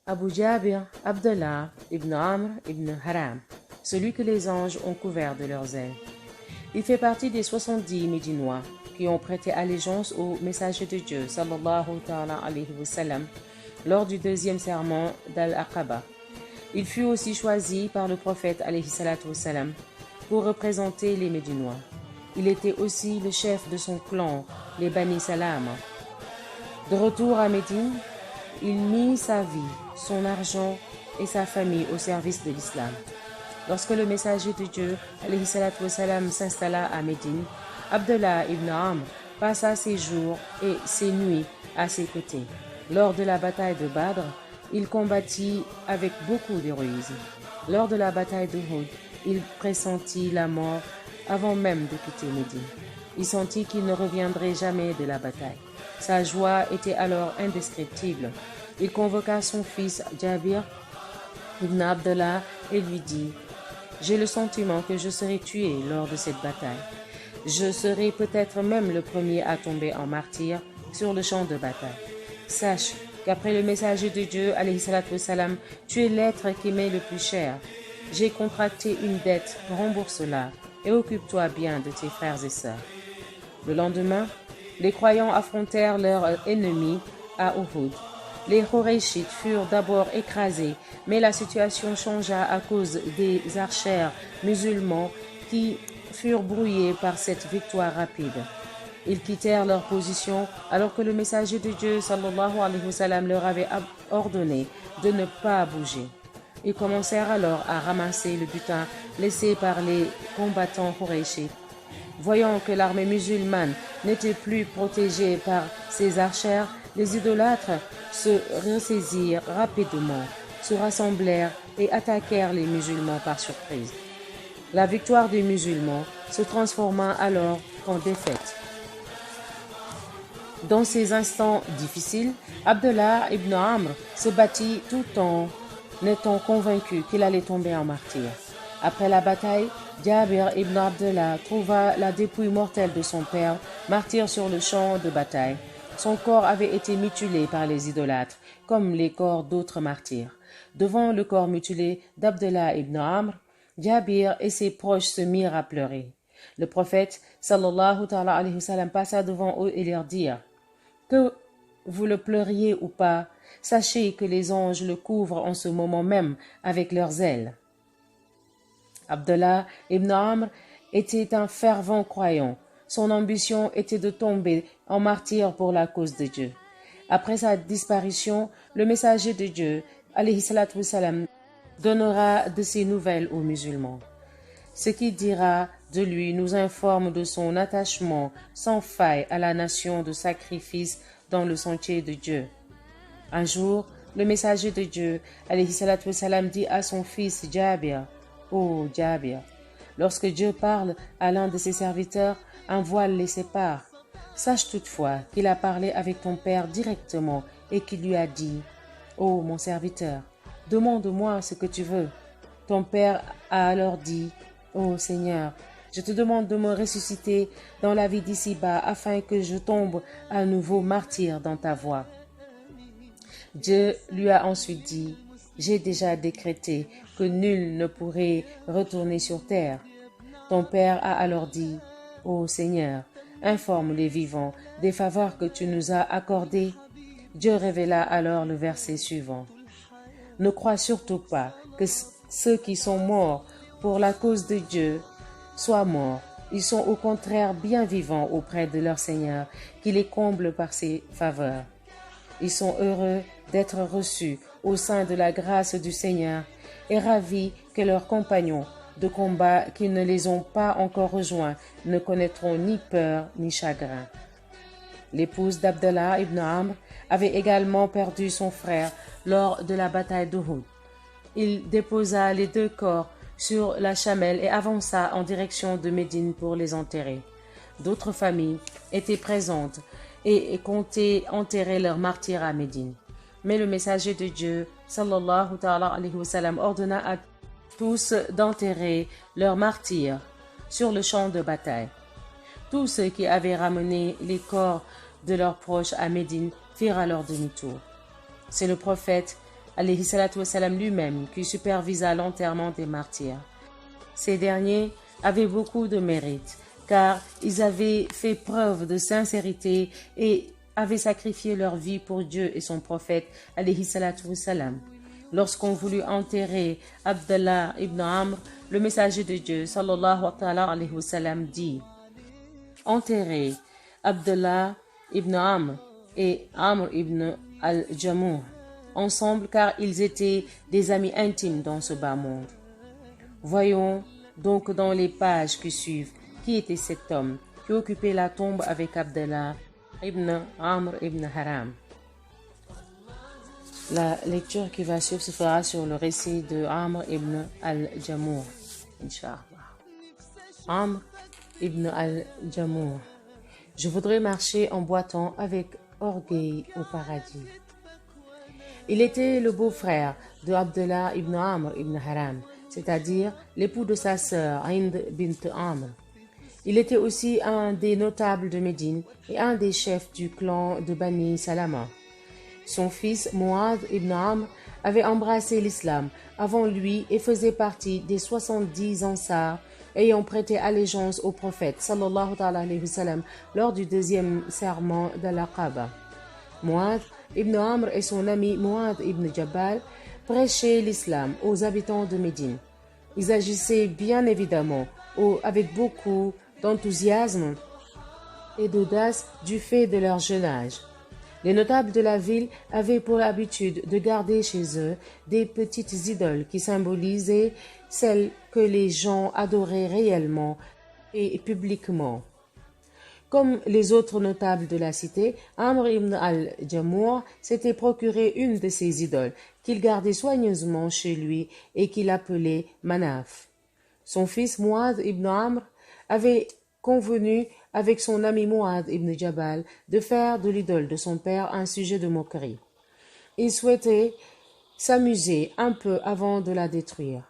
Abu Jabir Abdullah ibn Amr ibn Haram, celui que les anges ont couvert de leurs ailes. Il fait partie des 70 Médinois qui ont prêté allégeance au messager de Dieu sallallahu ta'ala alayhi wa sallam lors du deuxième serment d'Al-Aqaba. Il fut aussi choisi par le prophète alayhi salatu wa sallam pour représenter les Médinois. Il était aussi le chef de son clan, les Bani Salama. De retour à Médine, il mit sa vie, son argent et sa famille au service de l'islam. Lorsque le messager de Dieu, alayhi salatu wa salam, s'installa à Médine, Abdullah ibn Amr passa ses jours et ses nuits à ses côtés. Lors de la bataille de Badr, il combattit avec beaucoup d'héroïsme. Lors de la bataille de Uhud, il pressentit la mort avant même de quitter Médine. Il sentit qu'il ne reviendrait jamais de la bataille. Sa joie était alors indescriptible. Il convoqua son fils Jabir ibn Abdullah et lui dit: « J'ai le sentiment que je serai tué lors de cette bataille. Je serai peut-être même le premier à tomber en martyr sur le champ de bataille. Sache qu'après le messager de Dieu, alayhi salatu wa salam, tu es l'être qui m'est le plus cher. J'ai contracté une dette, rembourse-la et occupe-toi bien de tes frères et sœurs. » Le lendemain, les croyants affrontèrent leurs ennemis à Uhud. Les Qurayshites furent d'abord écrasés, mais la situation changea à cause des archers musulmans qui furent brouillés par cette victoire rapide. Ils quittèrent leur position alors que le messager de Dieu sallallahu alayhi wa sallam leur avait ordonné de ne pas bouger. Ils commencèrent alors à ramasser le butin laissé par les combattants Qurayshites. Voyant que l'armée musulmane n'était plus protégée par ces archers, les idolâtres se ressaisirent rapidement, se rassemblèrent et attaquèrent les musulmans par surprise. La victoire des musulmans se transforma alors en défaite. Dans ces instants difficiles, Abdullah ibn Amr se battit tout en étant convaincu qu'il allait tomber en martyr. Après la bataille, Jabir ibn Abdullah trouva la dépouille mortelle de son père, martyr sur le champ de bataille. Son corps avait été mutilé par les idolâtres, comme les corps d'autres martyrs. Devant le corps mutilé d'Abdullah ibn Amr, Jabir et ses proches se mirent à pleurer. Le prophète, sallallahu ta'ala alayhi wa sallam, passa devant eux et leur dit: « Que vous le pleuriez ou pas, sachez que les anges le couvrent en ce moment même avec leurs ailes. » Abdullah ibn Amr était un fervent croyant. Son ambition était de tomber en martyr pour la cause de Dieu. Après sa disparition, le messager de Dieu, alayhi salatu wa salam, donnera de ses nouvelles aux musulmans. Ce qu'il dira de lui nous informe de son attachement sans faille à la nation de sacrifice dans le sentier de Dieu. Un jour, le messager de Dieu, alayhi salatu wa salam, dit à son fils Jabir: « Ô Jabir, lorsque Dieu parle à l'un de ses serviteurs, un voile les sépare. Sache toutefois qu'il a parlé avec ton père directement et qu'il lui a dit: « Ô mon serviteur, demande-moi ce que tu veux. » Ton père a alors dit: « Ô Seigneur, je te demande de me ressusciter dans la vie d'ici-bas afin que je tombe à nouveau martyr dans ta voie. » Dieu lui a ensuite dit: « J'ai déjà décrété que nul ne pourrait retourner sur terre. » Ton père a alors dit: « Ô Seigneur, informe les vivants des faveurs que tu nous as accordées. » Dieu révéla alors le verset suivant: « Ne crois surtout pas que ceux qui sont morts pour la cause de Dieu soient morts. Ils sont au contraire bien vivants auprès de leur Seigneur, qui les comble par ses faveurs. Ils sont heureux d'être reçus au sein de la grâce du Seigneur et ravis que leurs compagnons de combat qui ne les ont pas encore rejoints ne connaîtront ni peur ni chagrin. » L'épouse d'Abdullah ibn Amr avait également perdu son frère lors de la bataille d'Uhud. Il déposa les deux corps sur la chamelle et avança en direction de Médine pour les enterrer. D'autres familles étaient présentes et comptaient enterrer leurs martyrs à Médine. Mais le messager de Dieu, sallallahu ta'ala alayhi wa sallam, ordonna à tous d'enterrer leurs martyrs sur le champ de bataille. Tous ceux qui avaient ramené les corps de leurs proches à Médine firent alors demi-tour. C'est le prophète, alayhi salatu wassalam lui-même, qui supervisa l'enterrement des martyrs. Ces derniers avaient beaucoup de mérite, car ils avaient fait preuve de sincérité et avaient sacrifié leur vie pour Dieu et son prophète, alayhi salatu wassalam. Lorsqu'on voulut enterrer Abdallah ibn Amr, le messager de Dieu, sallallahu alayhi wa sallam, dit: enterrez Abdallah ibn Amr et Amr ibn al-Jamuh ensemble, car ils étaient des amis intimes dans ce bas monde. Voyons donc dans les pages qui suivent qui était cet homme qui occupait la tombe avec Abdallah ibn Amr ibn Haram. La lecture qui va suivre se fera sur le récit de Amr ibn al-Jamuh, Inch'Allah. Amr ibn al-Jamuh. Je voudrais marcher en boitant avec orgueil au paradis. Il était le beau-frère de Abdallah ibn Amr ibn Haram, c'est-à-dire l'époux de sa sœur Hind bint Amr. Il était aussi un des notables de Médine et un des chefs du clan de Bani Salama. Son fils Muad ibn Amr avait embrassé l'islam avant lui et faisait partie des 70 Ansar ayant prêté allégeance au prophète sallallahu alayhi wa sallam lors du deuxième serment d'Al-Aqaba. Muad ibn Amr et son ami Muad ibn Jabal prêchaient l'islam aux habitants de Médine. Ils agissaient bien évidemment avec beaucoup d'enthousiasme et d'audace du fait de leur jeune âge. Les notables de la ville avaient pour habitude de garder chez eux des petites idoles qui symbolisaient celles que les gens adoraient réellement et publiquement. Comme les autres notables de la cité, Amr ibn al-Jamuh s'était procuré une de ces idoles qu'il gardait soigneusement chez lui et qu'il appelait Manaf. Son fils Muad ibn Amr avait convenu avec son ami Muad ibn Jabal de faire de l'idole de son père un sujet de moquerie. Ils souhaitaient s'amuser un peu avant de la détruire.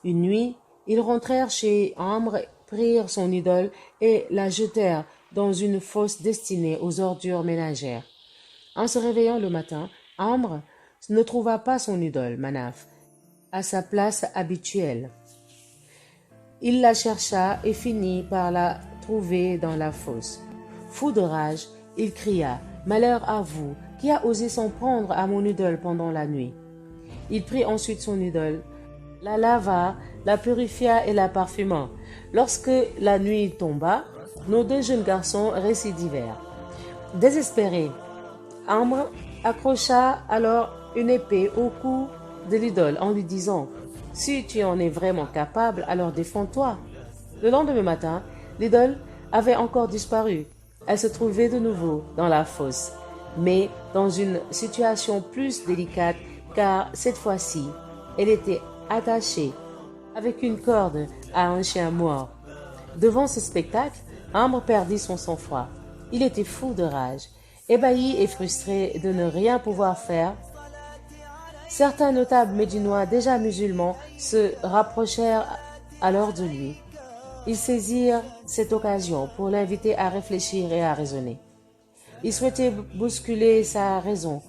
Une nuit, ils rentrèrent chez Amr, prirent son idole et la jetèrent dans une fosse destinée aux ordures ménagères. En se réveillant le matin, Amr ne trouva pas son idole, Manaf, à sa place habituelle. Il la chercha et finit par la trouver dans la fosse. Fou de rage, il cria: « Malheur à vous, qui a osé s'en prendre à mon idole pendant la nuit ?» Il prit ensuite son idole, la lava, la purifia et la parfuma. Lorsque la nuit tomba, nos deux jeunes garçons récidivèrent. Désespéré, Amr accrocha alors une épée au cou de l'idole en lui disant: « Si tu en es vraiment capable, alors défends-toi. » Le lendemain matin, l'idole avait encore disparu. Elle se trouvait de nouveau dans la fosse, mais dans une situation plus délicate, car cette fois-ci, elle était attachée avec une corde à un chien mort. Devant ce spectacle, Amr perdit son sang-froid. Il était fou de rage, ébahi et frustré de ne rien pouvoir faire. Certains notables médinois déjà musulmans se rapprochèrent alors de lui. Ils saisirent cette occasion pour l'inviter à réfléchir et à raisonner. Ils souhaitaient bousculer sa raison,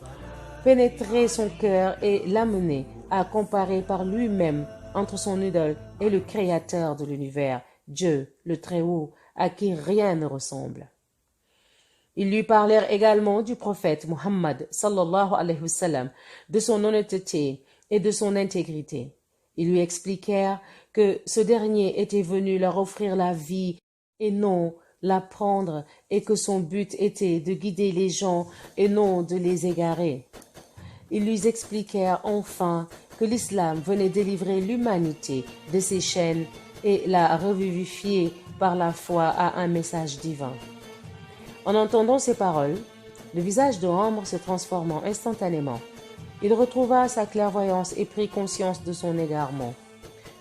pénétrer son cœur et l'amener à comparer par lui-même entre son idole et le créateur de l'univers, Dieu, le Très-Haut, à qui rien ne ressemble. Ils lui parlèrent également du prophète Muhammad sallallahu alayhi wa sallam, de son honnêteté et de son intégrité. Ils lui expliquèrent que ce dernier était venu leur offrir la vie et non la prendre, et que son but était de guider les gens et non de les égarer. Ils lui expliquèrent enfin que l'islam venait délivrer l'humanité de ses chaînes et la revivifier par la foi à un message divin. En entendant ces paroles, le visage de Amr se transforma instantanément. Il retrouva sa clairvoyance et prit conscience de son égarement.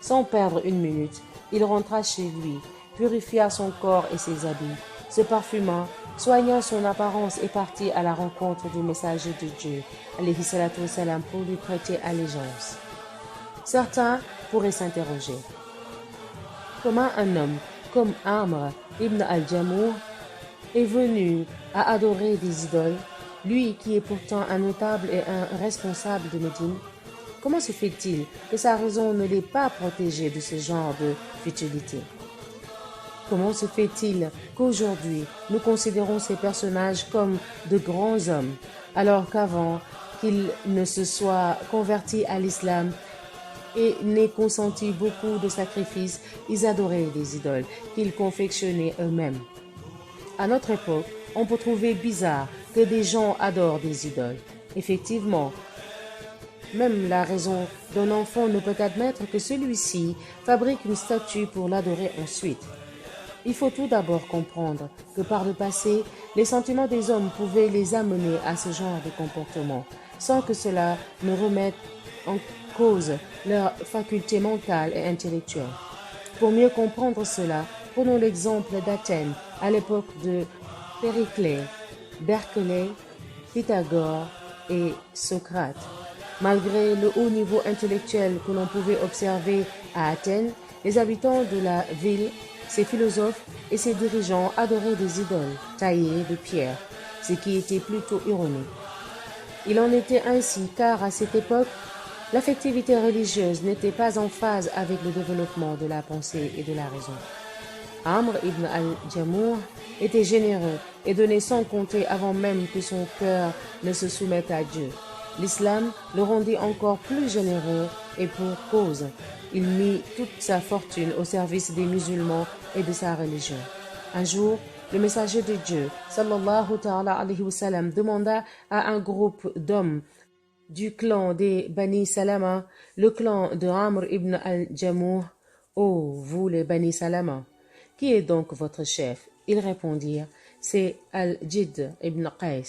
Sans perdre une minute, il rentra chez lui, purifia son corps et ses habits, se parfuma, soigna son apparence et partit à la rencontre du messager de Dieu, alayhi salatu wassalam, pour lui prêter allégeance. Certains pourraient s'interroger: comment un homme comme Amr ibn al-Jamuh est venu à adorer des idoles, lui qui est pourtant un notable et un responsable de Médine? comment se fait-il que sa raison ne l'ait pas protégée de ce genre de futilité? Comment se fait-il qu'aujourd'hui nous considérons ces personnages comme de grands hommes, alors qu'avant qu'ils ne se soient convertis à l'islam et n'aient consenti beaucoup de sacrifices, ils adoraient des idoles qu'ils confectionnaient eux-mêmes? À notre époque, on peut trouver bizarre que des gens adorent des idoles. Effectivement, même la raison d'un enfant ne peut admettre que celui-ci fabrique une statue pour l'adorer ensuite. Il faut tout d'abord comprendre que par le passé, les sentiments des hommes pouvaient les amener à ce genre de comportement, sans que cela ne remette en cause leur faculté mentale et intellectuelle. Pour mieux comprendre cela, prenons l'exemple d'Athènes à l'époque de Périclès, Berkeley, Pythagore et Socrate. Malgré le haut niveau intellectuel que l'on pouvait observer à Athènes, les habitants de la ville, ses philosophes et ses dirigeants adoraient des idoles taillées de pierre, ce qui était plutôt ironique. Il en était ainsi car à cette époque, l'affectivité religieuse n'était pas en phase avec le développement de la pensée et de la raison. Amr ibn al-Jamour était généreux et donnait sans compter avant même que son cœur ne se soumette à Dieu. L'islam le rendit encore plus généreux et pour cause. Il mit toute sa fortune au service des musulmans et de sa religion. Un jour, le messager de Dieu, sallallahu ta'ala alayhi wa sallam, demanda à un groupe d'hommes du clan des Bani Salama, le clan de Amr ibn al-Jamour: « Oh, vous les Bani Salama, qui est donc votre chef ?» Ils répondirent: « C'est Al-Jid ibn Qais,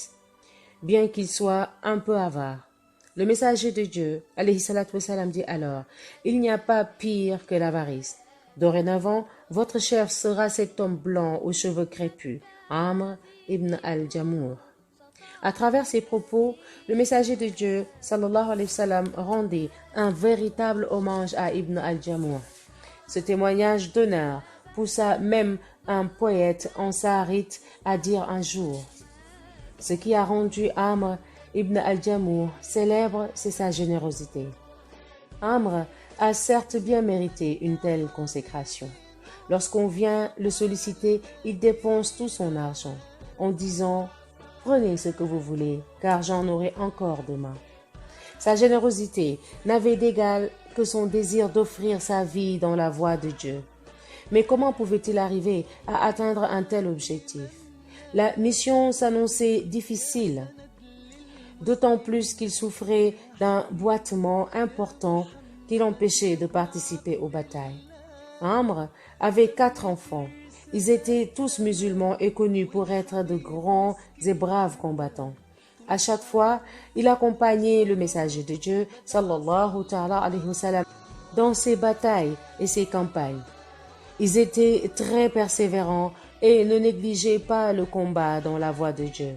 bien qu'il soit un peu avare. » Le messager de Dieu, alayhi salatu wassalam, dit alors: « Il n'y a pas pire que l'avarice. Dorénavant, votre chef sera cet homme blanc aux cheveux crépus, Amr ibn al-Jamour. » À travers ces propos, le messager de Dieu, sallallahu alayhi wa sallam, rendit un véritable hommage à Ibn al-Jamour. Ce témoignage d'honneur poussa même un poète en saharite à dire un jour: « Ce qui a rendu Amr ibn al-Jamour célèbre, c'est sa générosité. » Amr a certes bien mérité une telle consécration. Lorsqu'on vient le solliciter, il dépense tout son argent, en disant: « Prenez ce que vous voulez, car j'en aurai encore demain. » Sa générosité n'avait d'égal que son désir d'offrir sa vie dans la voie de Dieu. Mais comment pouvait-il arriver à atteindre un tel objectif? La mission s'annonçait difficile, d'autant plus qu'il souffrait d'un boitement important qui l'empêchait de participer aux batailles. Amr avait 4 enfants. Ils étaient tous musulmans et connus pour être de grands et braves combattants. À chaque fois, il accompagnait le messager de Dieu, sallallahu ta'ala alayhi wa sallam, dans ses batailles et ses campagnes. Ils étaient très persévérants et ne négligeaient pas le combat dans la voie de Dieu.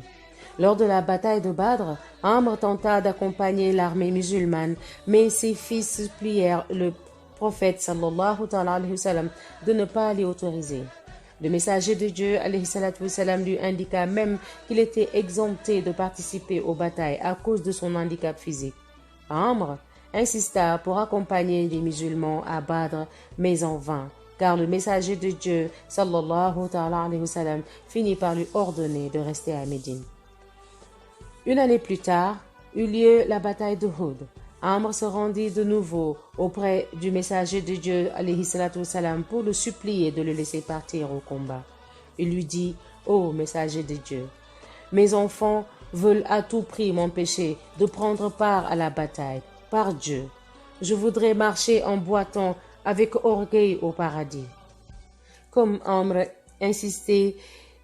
Lors de la bataille de Badr, Amr tenta d'accompagner l'armée musulmane, mais ses fils supplièrent le prophète sallallahu alayhi wa sallam de ne pas l'y autoriser. Le messager de Dieu alayhi salatu wa sallam lui indiqua même qu'il était exempté de participer aux batailles à cause de son handicap physique. Amr insista pour accompagner les musulmans à Badr, mais en vain, car le messager de Dieu sallallahu alayhi wa sallam finit par lui ordonner de rester à Médine. Une année plus tard, eut lieu la bataille de Uhud. Amr se rendit de nouveau auprès du messager de Dieu alayhi salatu wassalam, pour le supplier de le laisser partir au combat. Il lui dit: « Ô messager de Dieu, mes enfants veulent à tout prix m'empêcher de prendre part à la bataille. Par Dieu, je voudrais marcher en boitant avec orgueil au paradis. » Comme Amr insistait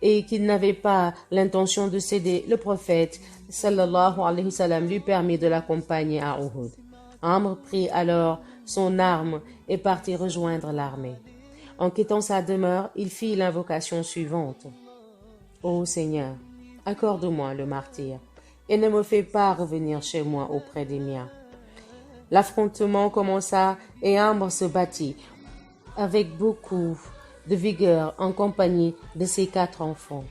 et qu'il n'avait pas l'intention de céder, le prophète sallallahu alayhi wa sallam lui permit de l'accompagner à Uhud. Amr prit alors son arme et partit rejoindre l'armée. En quittant sa demeure, il fit l'invocation suivante: « Ô Seigneur, accorde-moi le martyre et ne me fais pas revenir chez moi auprès des miens. » L'affrontement commença et Amr se battit avec beaucoup de vigueur en compagnie de ses 4 enfants.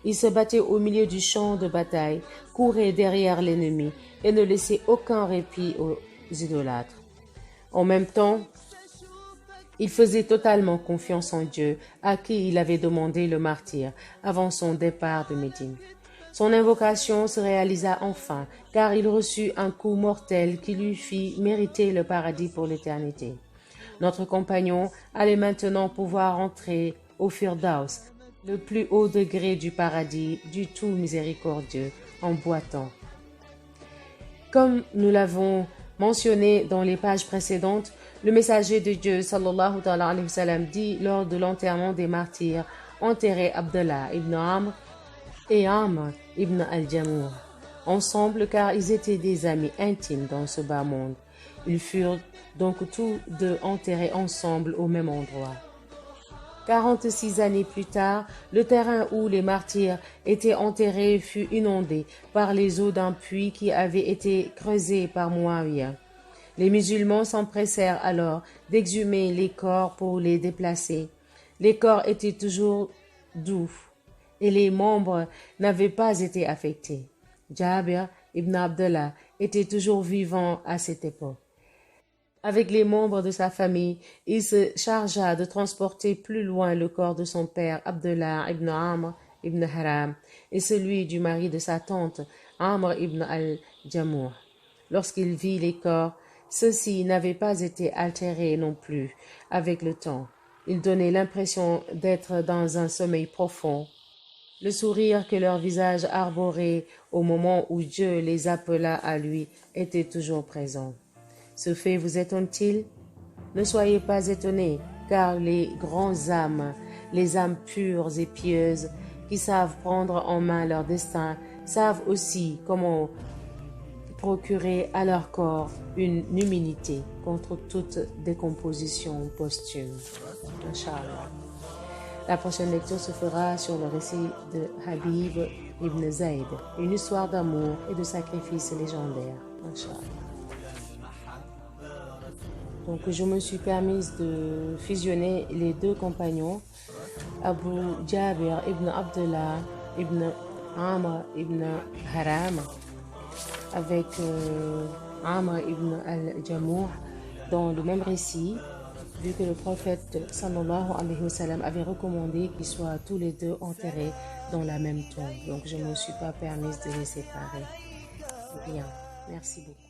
Il se battait au milieu du champ de bataille, courait derrière l'ennemi et ne laissait aucun répit idolâtres. En même temps, il faisait totalement confiance en Dieu, à qui il avait demandé le martyre avant son départ de Médine. Son invocation se réalisa enfin, car il reçut un coup mortel qui lui fit mériter le paradis pour l'éternité. Notre compagnon allait maintenant pouvoir entrer au Firdaus, le plus haut degré du paradis du tout miséricordieux, en boitant. Comme nous l'avons mentionné dans les pages précédentes, le messager de Dieu sallallahu alayhi wa sallam dit lors de l'enterrement des martyrs enterrés Abdallah ibn Amr et Amr ibn al-Jamour ensemble car ils étaient des amis intimes dans ce bas monde. Ils furent donc tous deux enterrés ensemble au même endroit. 46 années plus tard, le terrain où les martyrs étaient enterrés fut inondé par les eaux d'un puits qui avait été creusé par Muawiyah. Les musulmans s'empressèrent alors d'exhumer les corps pour les déplacer. Les corps étaient toujours doux et les membres n'avaient pas été affectés. Jabir ibn Abdullah était toujours vivant à cette époque. Avec les membres de sa famille, il se chargea de transporter plus loin le corps de son père Abdullah ibn Amr ibn Haram et celui du mari de sa tante Amr ibn al-Jamour. Lorsqu'il vit les corps, ceux-ci n'avaient pas été altérés non plus avec le temps. Ils donnaient l'impression d'être dans un sommeil profond. Le sourire que leur visage arborait au moment où Dieu les appela à lui était toujours présent. Ce fait vous étonne-t-il? Ne soyez pas étonnés, car les grands âmes, les âmes pures et pieuses, qui savent prendre en main leur destin, savent aussi comment procurer à leur corps une immunité contre toute décomposition posthume. Inch'Allah. La prochaine lecture se fera sur le récit de Habib ibn Zayd, une histoire d'amour et de sacrifice légendaire. Inch'Allah. Donc je me suis permise de fusionner les deux compagnons, Abu Jabir ibn Abdullah ibn Amr ibn Haram, avec Amr ibn al-Jamour dans le même récit, vu que le prophète sallallahu alayhi wa sallam avait recommandé qu'ils soient tous les deux enterrés dans la même tombe. Donc je ne me suis pas permise de les séparer. Bien, merci beaucoup.